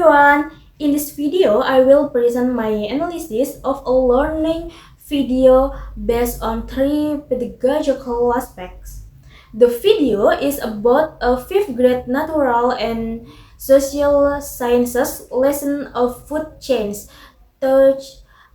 everyone! In this video, I will present my analysis of a learning video based on three pedagogical aspects. The video is about a 5th grade natural and social sciences lesson of food chains taught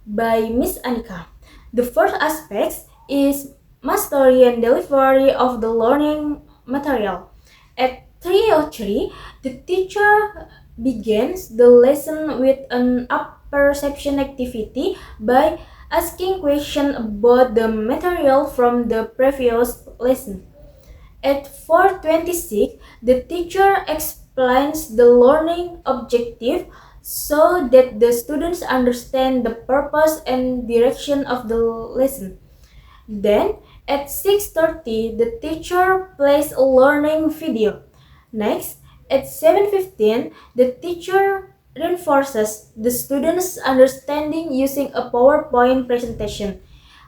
by Miss Anika. The first aspect is mastery and delivery of the learning material. At 3:03, the teacher begins the lesson with an apperception activity by asking questions about the material from the previous lesson. At 4:26, the teacher explains the learning objective so that the students understand the purpose and direction of the lesson. Then, at 6:30, the teacher plays a learning video. Next, at 7:15, the teacher reinforces the students' understanding using a PowerPoint presentation.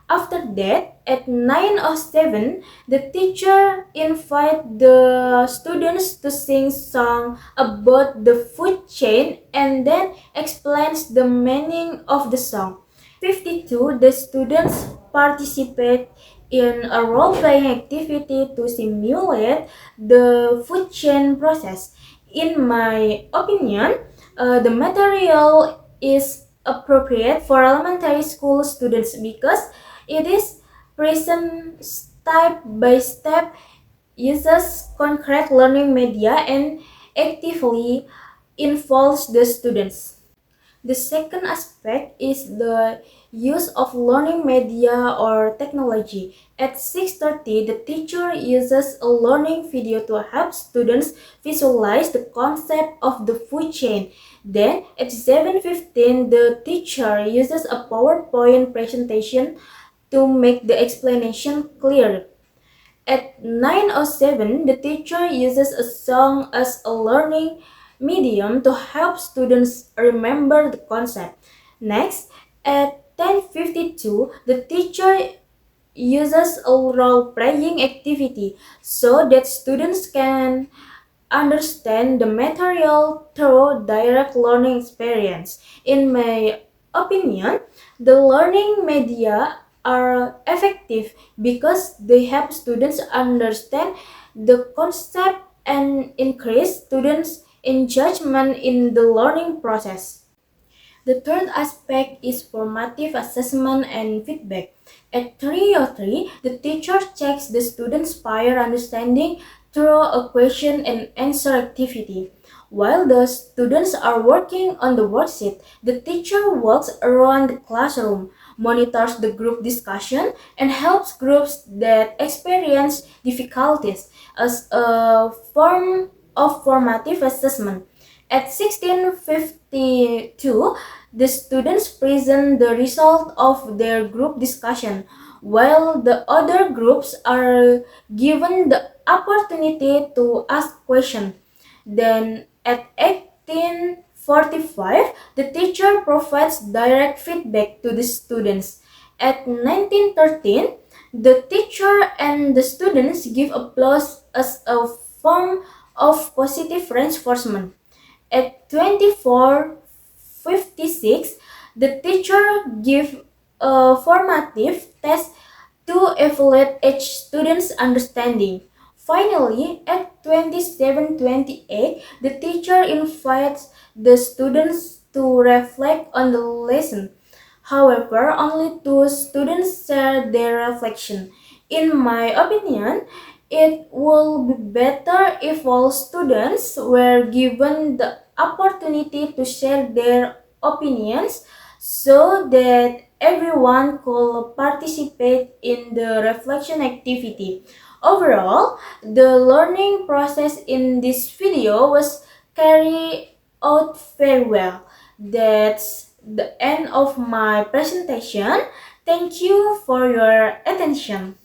After that, at 9:07, the teacher invites the students to sing song about the food chain and then explains the meaning of the song. 52, the students participate in a role-playing activity to simulate the food chain process. In my opinion, the material is appropriate for elementary school students because it is present step by step, uses concrete learning media, and actively involves the students. The second aspect is the use of learning media or technology. At 6:30, the teacher uses a learning video to help students visualize the concept of the food chain. Then, at 7:15, the teacher uses a PowerPoint presentation to make the explanation clear. At 9:07, the teacher uses a song as a learning medium to help students remember the concept. Next, at 10:52, the teacher uses a role-playing activity so that students can understand the material through direct learning experience. In my opinion, the learning media are effective because they help students understand the concept and increase students' engagement in the learning process. The third aspect is formative assessment and feedback. At 3:03, the teacher checks the students' prior understanding through a question and answer activity. While the students are working on the worksheet, the teacher walks around the classroom, monitors the group discussion, and helps groups that experience difficulties as a form of formative assessment. At 16:52, the students present the result of their group discussion, while the other groups are given the opportunity to ask questions. Then, at 18:45, the teacher provides direct feedback to the students. At 19:13, the teacher and the students give applause as a form of positive reinforcement. At 24:56, the teacher gives a formative test to evaluate each student's understanding. Finally, at 27:28, the teacher invites the students to reflect on the lesson. However, only 2 students share their reflection. In my opinion, it will be better if all students were given the opportunity to share their opinions so that everyone could participate in the reflection activity. Overall, the learning process in this video was carried out very well. That's the end of my presentation. Thank you for your attention.